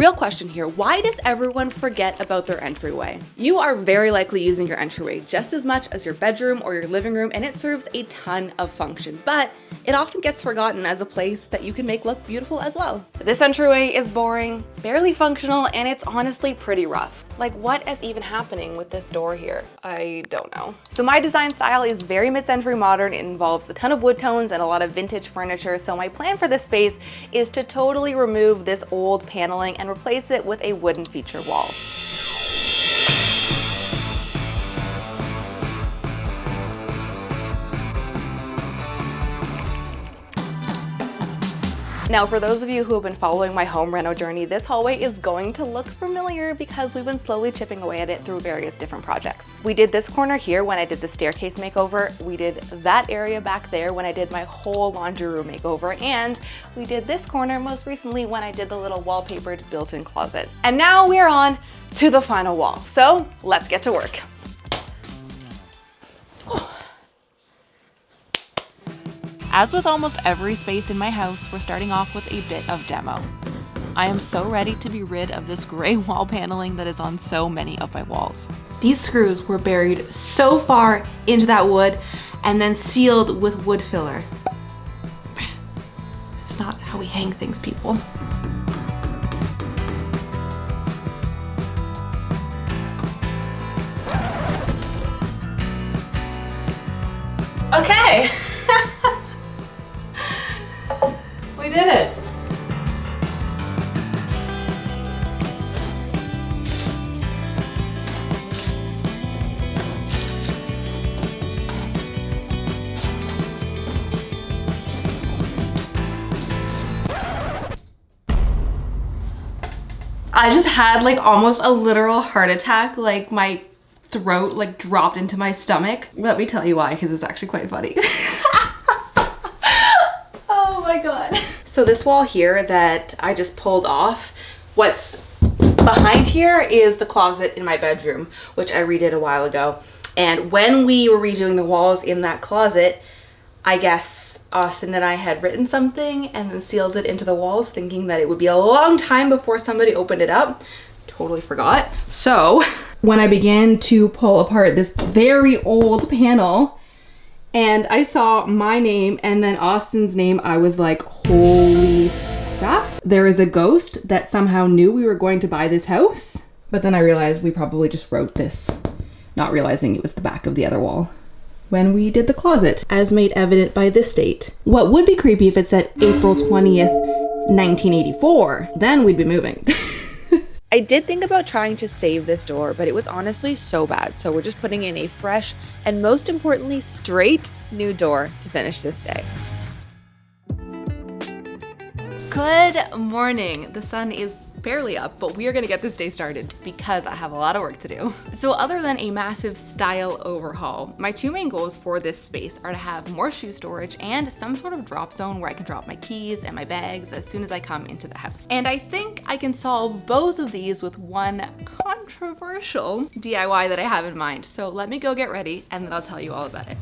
Real question here, why does everyone forget about their entryway? You are very likely using your entryway just as much as your bedroom or your living room, and it serves a ton of function, but it often gets forgotten as a place that you can make look beautiful as well. This entryway is boring, barely functional, and it's honestly pretty rough. Like, what is even happening with this door here? I don't know. So my design style is very mid-century modern. It involves a ton of wood tones and a lot of vintage furniture. So my plan for this space is to totally remove this old paneling and replace it with a wooden feature wall. Now, for those of you who have been following my home reno journey, this hallway is going to look familiar because we've been slowly chipping away at it through various different projects. We did this corner here when I did the staircase makeover. We did that area back there when I did my whole laundry room makeover. And we did this corner most recently when I did the little wallpapered built-in closet. And now we're on to the final wall. So let's get to work. As with almost every space in my house, we're starting off with a bit of demo. I am so ready to be rid of this gray wall paneling that is on so many of my walls. These screws were buried so far into that wood and then sealed with wood filler. This is not how we hang things, people. Okay. We did it. I just had like almost a literal heart attack, like my throat like dropped into my stomach. Let me tell you why, because it's actually quite funny. Oh my God. So this wall here that I just pulled off, what's behind here is the closet in my bedroom, which I redid a while ago. And when we were redoing the walls in that closet, I guess Austin and I had written something and then sealed it into the walls, thinking that it would be a long time before somebody opened it up. Totally forgot. So when I began to pull apart this very old panel, and I saw my name and then Austin's name, I was like, holy crap. There is a ghost that somehow knew we were going to buy this house. But then I realized we probably just wrote this, not realizing it was the back of the other wall when we did the closet, as made evident by this date. What would be creepy if it said April 20th, 1984, then we'd be moving. I did think about trying to save this door, but it was honestly so bad. So we're just putting in a fresh and most importantly, straight new door to finish this day. Good morning. The sun is barely up, but we are gonna get this day started because I have a lot of work to do. So other than a massive style overhaul, my two main goals for this space are to have more shoe storage and some sort of drop zone where I can drop my keys and my bags as soon as I come into the house. And I think I can solve both of these with one controversial DIY that I have in mind. So let me go get ready and then I'll tell you all about it.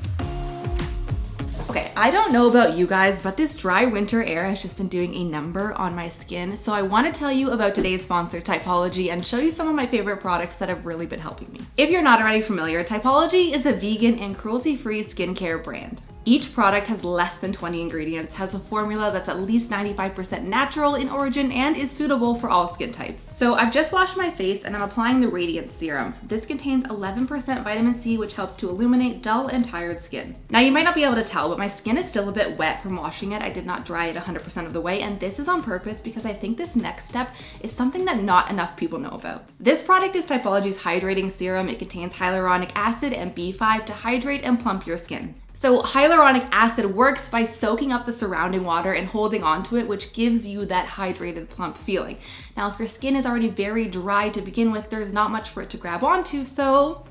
Okay, I don't know about you guys, but this dry winter air has just been doing a number on my skin. So I want to tell you about today's sponsor, Typology, and show you some of my favorite products that have really been helping me. If you're not already familiar, Typology is a vegan and cruelty-free skincare brand. Each product has less than 20 ingredients, has a formula that's at least 95% natural in origin, and is suitable for all skin types. So I've just washed my face and I'm applying the Radiance Serum. This contains 11% vitamin C, which helps to illuminate dull and tired skin. Now you might not be able to tell, but my skin is still a bit wet from washing it. I did not dry it 100% of the way, and this is on purpose because I think this next step is something that not enough people know about. This product is Typology's hydrating serum. It contains hyaluronic acid and B5 to hydrate and plump your skin. So hyaluronic acid works by soaking up the surrounding water and holding onto it, which gives you that hydrated, plump feeling. Now, if your skin is already very dry to begin with, there's not much for it to grab onto, so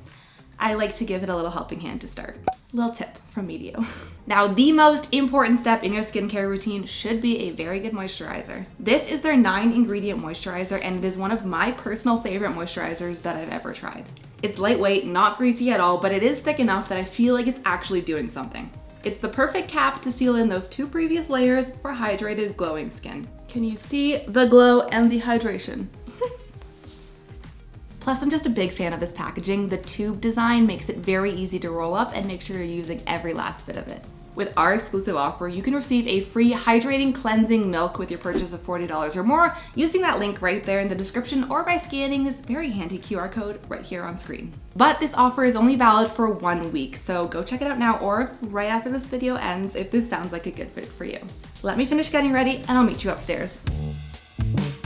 I like to give it a little helping hand to start. Little tip from me to you. Now, the most important step in your skincare routine should be a very good moisturizer. This is their 9-ingredient moisturizer, and it is one of my personal favorite moisturizers that I've ever tried. It's lightweight, not greasy at all, but it is thick enough that I feel like it's actually doing something. It's the perfect cap to seal in those 2 previous layers for hydrated, glowing skin. Can you see the glow and the hydration? Plus, I'm just a big fan of this packaging. The tube design makes it very easy to roll up and make sure you're using every last bit of it. With our exclusive offer, you can receive a free hydrating cleansing milk with your purchase of $40 or more using that link right there in the description or by scanning this very handy QR code right here on screen. But this offer is only valid for 1 week, so go check it out now or right after this video ends if this sounds like a good fit for you. Let me finish getting ready and I'll meet you upstairs.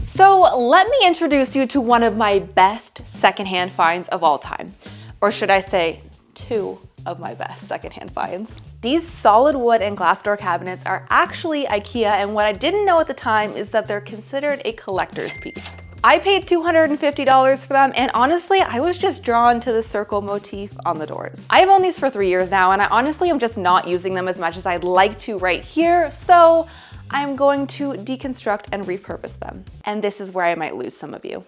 So let me introduce you to one of my best secondhand finds of all time. Or should I say, two of my best secondhand finds. These solid wood and glass door cabinets are actually IKEA, and what I didn't know at the time is that they're considered a collector's piece. I paid $250 for them, and honestly, I was just drawn to the circle motif on the doors. I've owned these for 3 years now, and I honestly am just not using them as much as I'd like to right here, so I'm going to deconstruct and repurpose them. And this is where I might lose some of you.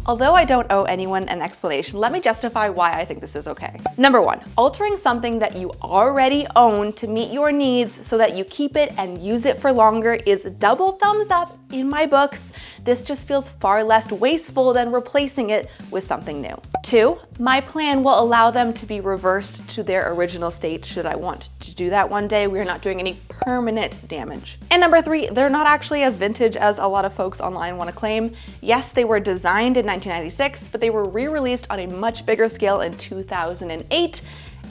Although I don't owe anyone an explanation, let me justify why I think this is okay. Number one, altering something that you already own to meet your needs so that you keep it and use it for longer is double thumbs up in my books. This just feels far less wasteful than replacing it with something new. Two, my plan will allow them to be reversed to their original state should I want to do that one day. We're not doing any permanent damage. And number three, they're not actually as vintage as a lot of folks online want to claim. Yes, they were designed in 1996, but they were re-released on a much bigger scale in 2008,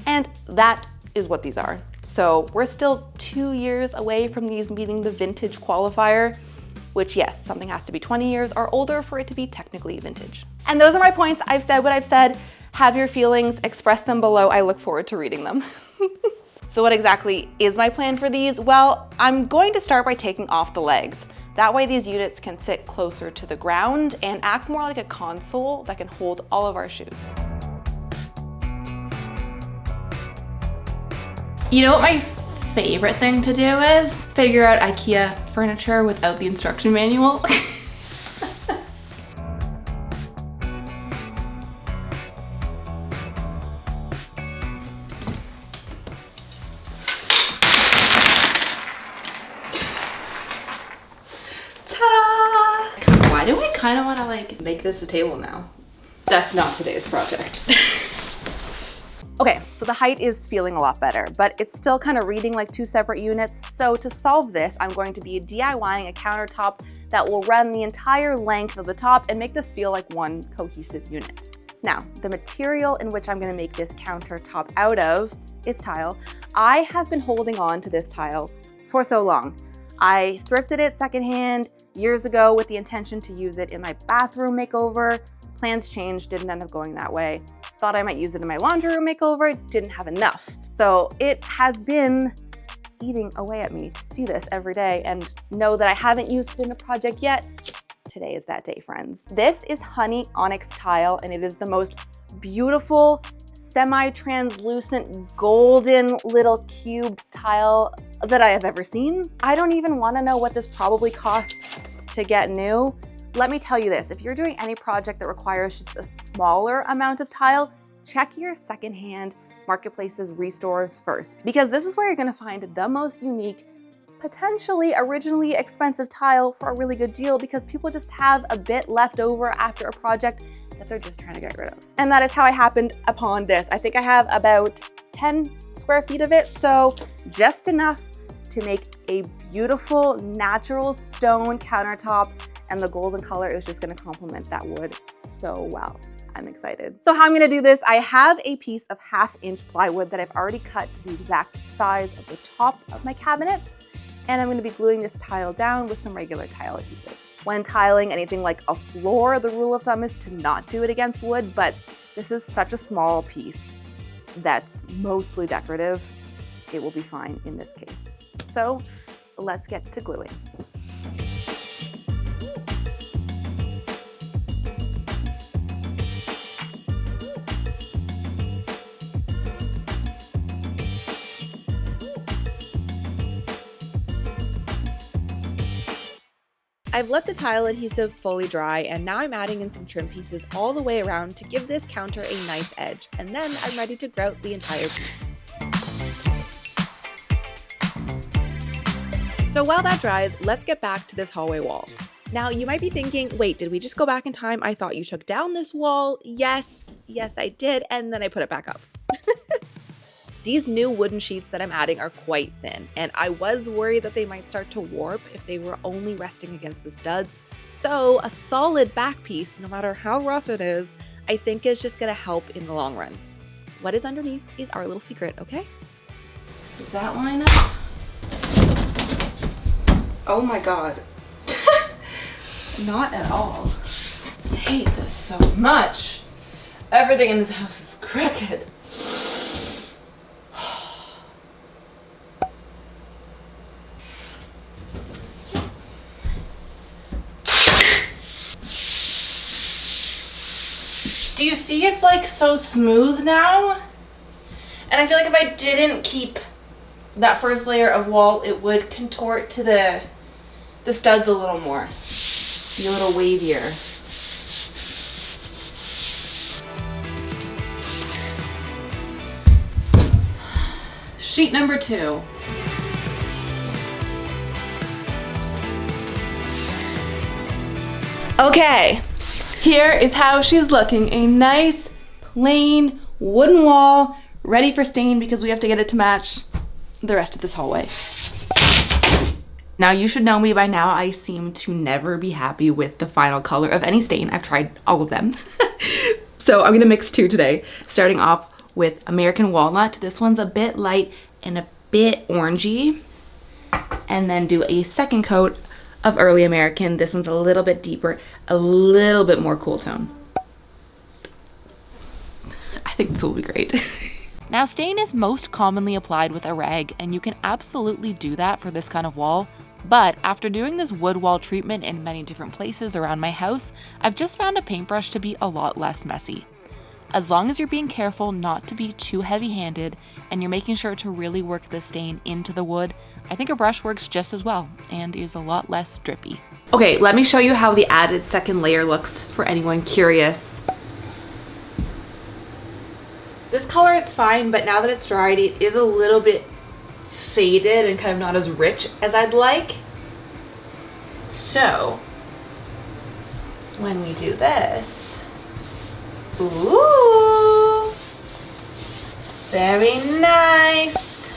and that is what these are. So we're still 2 years away from these meeting the vintage qualifier, which yes, something has to be 20 years or older for it to be technically vintage. And those are my points. I've said what I've said. Have your feelings, express them below. I look forward to reading them. So what exactly is my plan for these? Well, I'm going to start by taking off the legs. That way these units can sit closer to the ground and act more like a console that can hold all of our shoes. You know what my favorite thing to do is? Figure out IKEA furniture without the instruction manual. Why do I kind of want to like make this a table now? That's not today's project. Okay, so the height is feeling a lot better, but it's still kind of reading like two separate units. So to solve this, I'm going to be DIYing a countertop that will run the entire length of the top and make this feel like one cohesive unit. Now, the material in which I'm going to make this countertop out of is tile. I have been holding on to this tile for so long. I thrifted it secondhand years ago with the intention to use it in my bathroom makeover. Plans changed, didn't end up going that way. Thought I might use it in my laundry room makeover, didn't have enough. So it has been eating away at me to see this every day and know that I haven't used it in a project yet. Today is that day, friends. This is honey onyx tile, and it is the most beautiful, semi-translucent, golden little cubed tile that I have ever seen. I don't even want to know what this probably cost to get new. Let me tell you this, if you're doing any project that requires just a smaller amount of tile, check your secondhand marketplaces, restores first, because this is where you're going to find the most unique, potentially originally expensive tile for a really good deal, because people just have a bit left over after a project that they're just trying to get rid of. And that is how I happened upon this. I think I have about 10 square feet of it, so just enough to make a beautiful natural stone countertop, and the golden color is just gonna complement that wood so well. I'm excited. So how I'm gonna do this, I have a piece of 1/2 inch plywood that I've already cut to the exact size of the top of my cabinets, and I'm gonna be gluing this tile down with some regular tile adhesive. When tiling anything like a floor, the rule of thumb is to not do it against wood, but this is such a small piece that's mostly decorative, it will be fine in this case. So let's get to gluing. I've let the tile adhesive fully dry, and now I'm adding in some trim pieces all the way around to give this counter a nice edge, and then I'm ready to grout the entire piece. So while that dries, let's get back to this hallway wall. Now you might be thinking, wait, did we just go back in time? I thought you took down this wall. Yes, I did. And then I put it back up. These new wooden sheets that I'm adding are quite thin, and I was worried that they might start to warp if they were only resting against the studs. So a solid back piece, no matter how rough it is, I think is just gonna help in the long run. What is underneath is our little secret, okay? Does that line up? Oh my God. Not at all. I hate this so much. Everything in this house is crooked. Do you see it's like so smooth now? And I feel like if I didn't keep that first layer of wall, it would contort to the studs a little more. Be a little wavier. Sheet number 2. Okay. Here is how she's looking. A nice, plain wooden wall, ready for stain because we have to get it to match the rest of this hallway. Now you should know me by now. I seem to never be happy with the final color of any stain. I've tried all of them. So I'm gonna mix 2 today, starting off with American Walnut. This one's a bit light and a bit orangey. And then do a second coat of Early American. This one's a little bit deeper, a little bit more cool tone. I think this will be great. Now, stain is most commonly applied with a rag, and you can absolutely do that for this kind of wall. But after doing this wood wall treatment in many different places around my house, I've just found a paintbrush to be a lot less messy. As long as you're being careful not to be too heavy-handed and you're making sure to really work the stain into the wood, I think a brush works just as well and is a lot less drippy. Okay, let me show you how the added second layer looks for anyone curious. This color is fine, but now that it's dried, it is a little bit faded and kind of not as rich as I'd like. So, when we do this, ooh, very nice.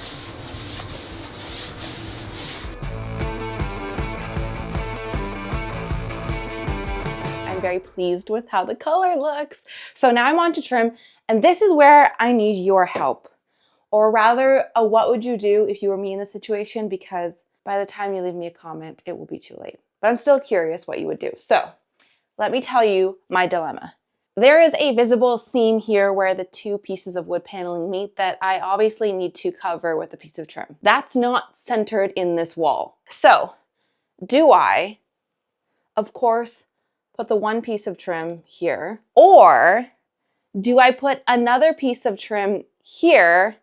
I'm very pleased with how the color looks. So now I'm on to trim, and this is where I need your help. Or rather, what would you do if you were me in this situation? Because by the time you leave me a comment, it will be too late. But I'm still curious what you would do. So let me tell you my dilemma. There is a visible seam here where the 2 pieces of wood paneling meet that I obviously need to cover with a piece of trim. That's not centered in this wall. So do I, of course, put the 1 piece of trim here, or do I put another piece of trim here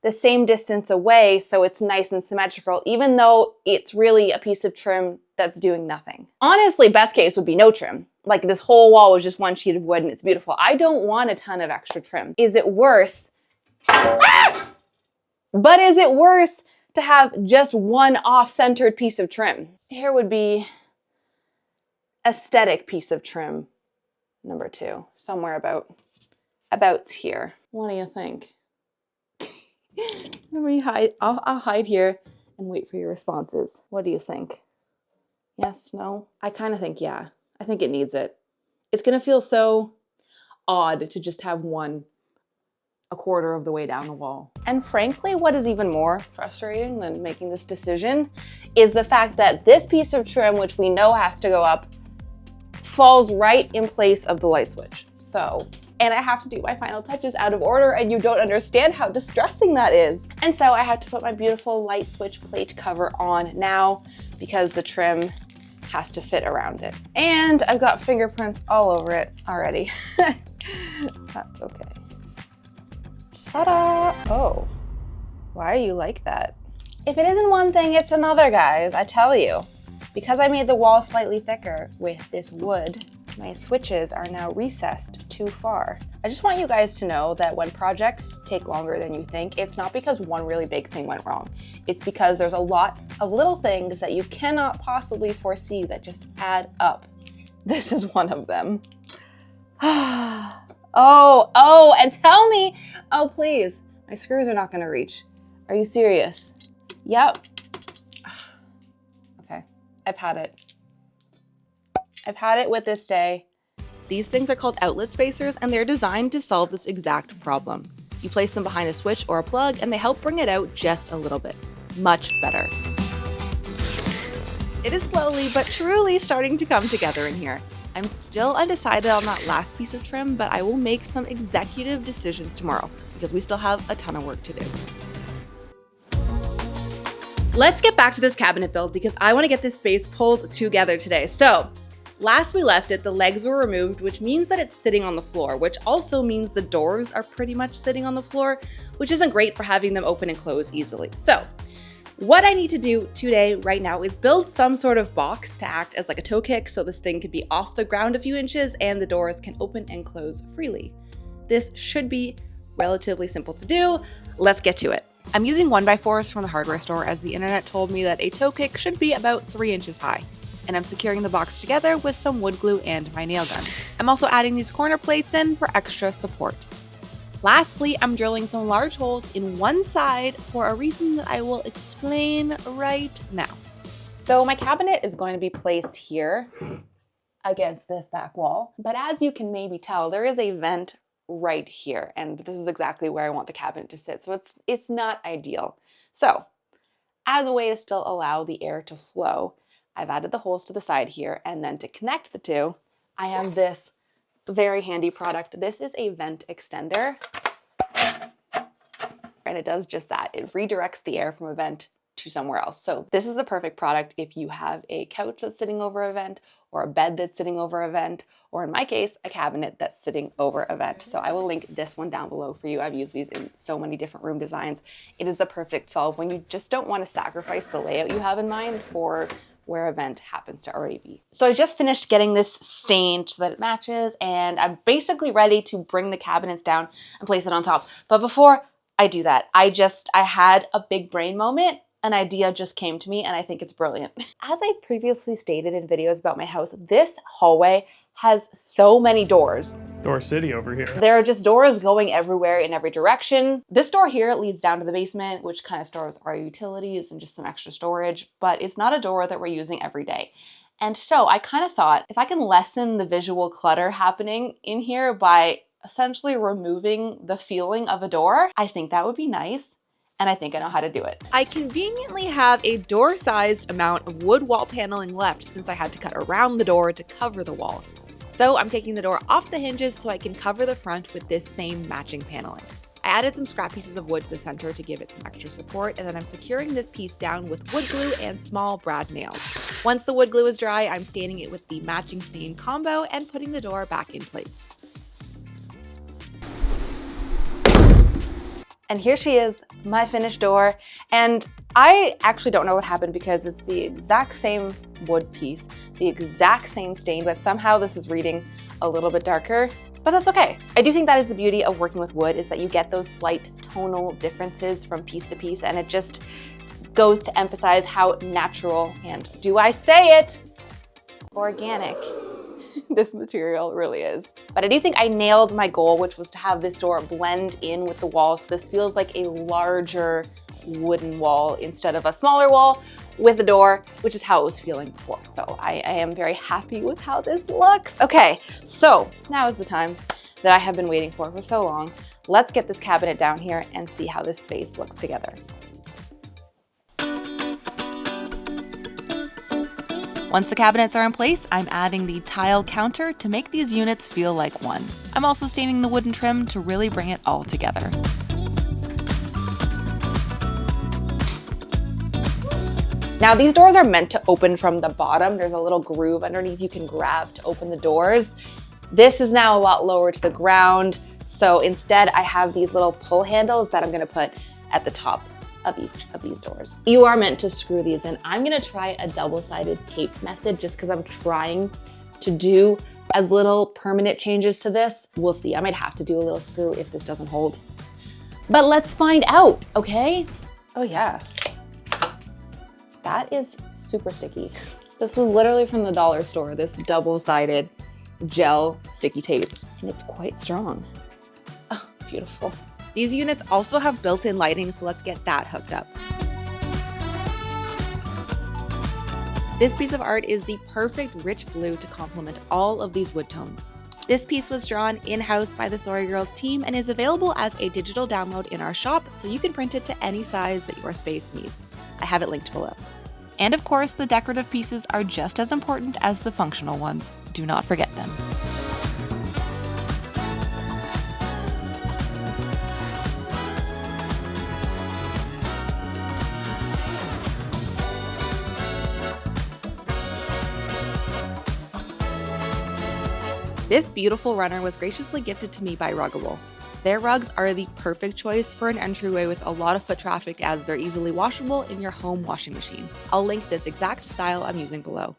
the same distance away so it's nice and symmetrical, even though it's really a piece of trim that's doing nothing? Honestly, best case would be no trim. Like this whole wall was just 1 sheet of wood and it's beautiful. I don't want a ton of extra trim. Is it worse? But is it worse to have just 1 off-centered piece of trim? Here would be aesthetic piece of trim number 2, somewhere about here. What do you think? Let me hide. I'll hide here and wait for your responses. What do you think? Yes, no? I kind of think yeah. I think it needs it. It's gonna feel so odd to just have 1 1/4 of the way down the wall. And frankly, what is even more frustrating than making this decision is the fact that this piece of trim, which we know has to go up, falls right in place of the light switch. So, and I have to do my final touches out of order, and you don't understand how distressing that is. And so I had to put my beautiful light switch plate cover on now because the trim has to fit around it. And I've got fingerprints all over it already. That's okay. Ta-da! Oh, why are you like that? If it isn't one thing, it's another, guys, I tell you. Because I made the wall slightly thicker with this wood, my switches are now recessed too far. I just want you guys to know that when projects take longer than you think, it's not because one really big thing went wrong. It's because there's a lot of little things that you cannot possibly foresee that just add up. This is one of them. Oh, and tell me, oh please, my screws are not gonna reach. Are you serious? Yep. Okay, I've had it. I've had it with this day. These things are called outlet spacers, and they're designed to solve this exact problem. You place them behind a switch or a plug, and they help bring it out just a little bit. Much better. It is slowly but truly starting to come together in here. I'm still undecided on that last piece of trim, but I will make some executive decisions tomorrow because we still have a ton of work to do. Let's get back to this cabinet build because I want to get this space pulled together today. So, last we left it, the legs were removed, which means that it's sitting on the floor, which also means the doors are pretty much sitting on the floor, which isn't great for having them open and close easily. So, what I need to do today, right now, is build some sort of box to act as like a toe kick so this thing can be off the ground a few inches and the doors can open and close freely. This should be relatively simple to do. Let's get to it. I'm using 1x4s from the hardware store as the internet told me that a toe kick should be about 3 inches high. And I'm securing the box together with some wood glue and my nail gun. I'm also adding these corner plates in for extra support. Lastly, I'm drilling some large holes in one side for a reason that I will explain right now. So my cabinet is going to be placed here against this back wall, but as you can maybe tell, there is a vent right here, and this is exactly where I want the cabinet to sit, so it's not ideal. So, as a way to still allow the air to flow, I've added the holes to the side here, and then to connect the two, I have this very handy product. This is a vent extender, and it does just that. It redirects the air from a vent to somewhere else. So this is the perfect product if you have a couch that's sitting over a vent, or a bed that's sitting over a vent, or in my case, a cabinet that's sitting over a vent. So I will link this one down below for you. I've used these in so many different room designs. It is the perfect solve when you just don't want to sacrifice the layout you have in mind for where a vent happens to already be. So I just finished getting this stained so that it matches, and I'm basically ready to bring the cabinets down and place it on top. But before I do that, I had a big brain moment. An idea just came to me, and I think it's brilliant. As I previously stated in videos about my house, this hallway has so many doors. Door City over here. There are just doors going everywhere in every direction. This door here leads down to the basement, which kind of stores our utilities and just some extra storage, but it's not a door that we're using every day. And so I kind of thought if I can lessen the visual clutter happening in here by essentially removing the feeling of a door, I think that would be nice. And I think I know how to do it. I conveniently have a door-sized amount of wood wall paneling left since I had to cut around the door to cover the wall. So I'm taking the door off the hinges so I can cover the front with this same matching paneling. I added some scrap pieces of wood to the center to give it some extra support, and then I'm securing this piece down with wood glue and small brad nails. Once the wood glue is dry, I'm staining it with the matching stain combo and putting the door back in place. And here she is, my finished door. And I actually don't know what happened because it's the exact same wood piece, the exact same stain, but somehow this is reading a little bit darker, but that's okay. I do think that is the beauty of working with wood, is that you get those slight tonal differences from piece to piece, and it just goes to emphasize how natural, and do I say it, organic this material really is. But I do think I nailed my goal, which was to have this door blend in with the wall. So this feels like a larger wooden wall instead of a smaller wall with a door, which is how it was feeling before. So I am very happy with how this looks. Okay, so now is the time that I have been waiting for so long. Let's get this cabinet down here and see how this space looks together. Once the cabinets are in place, I'm adding the tile counter to make these units feel like one. I'm also staining the wooden trim to really bring it all together. Now these doors are meant to open from the bottom. There's a little groove underneath you can grab to open the doors. This is now a lot lower to the ground. So instead I have these little pull handles that I'm gonna put at the top of each of these doors. You are meant to screw these in. I'm gonna try a double-sided tape method just because I'm trying to do as little permanent changes to this. We'll see. I might have to do a little screw if this doesn't hold. But let's find out, okay? Oh yeah. That is super sticky. This was literally from the dollar store, this double-sided gel sticky tape, and it's quite strong. Oh, beautiful. These units also have built-in lighting, so let's get that hooked up. This piece of art is the perfect rich blue to complement all of these wood tones. This piece was drawn in-house by the TheSorryGirls team and is available as a digital download in our shop, so you can print it to any size that your space needs. I have it linked below. And of course, the decorative pieces are just as important as the functional ones. Do not forget them. This beautiful runner was graciously gifted to me by Ruggable. Their rugs are the perfect choice for an entryway with a lot of foot traffic, as they're easily washable in your home washing machine. I'll link this exact style I'm using below.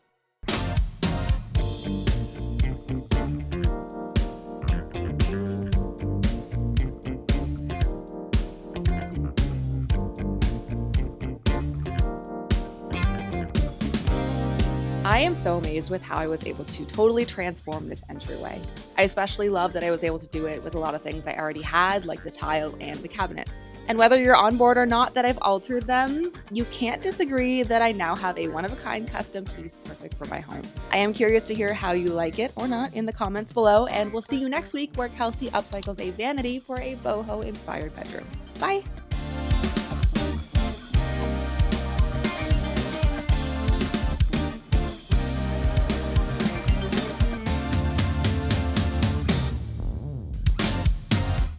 I am so amazed with how I was able to totally transform this entryway. I especially love that I was able to do it with a lot of things I already had, like the tile and the cabinets. And whether you're on board or not that I've altered them, you can't disagree that I now have a one-of-a-kind custom piece perfect for my home. I am curious to hear how you like it or not in the comments below, and we'll see you next week where Kelsey upcycles a vanity for a boho-inspired bedroom. Bye!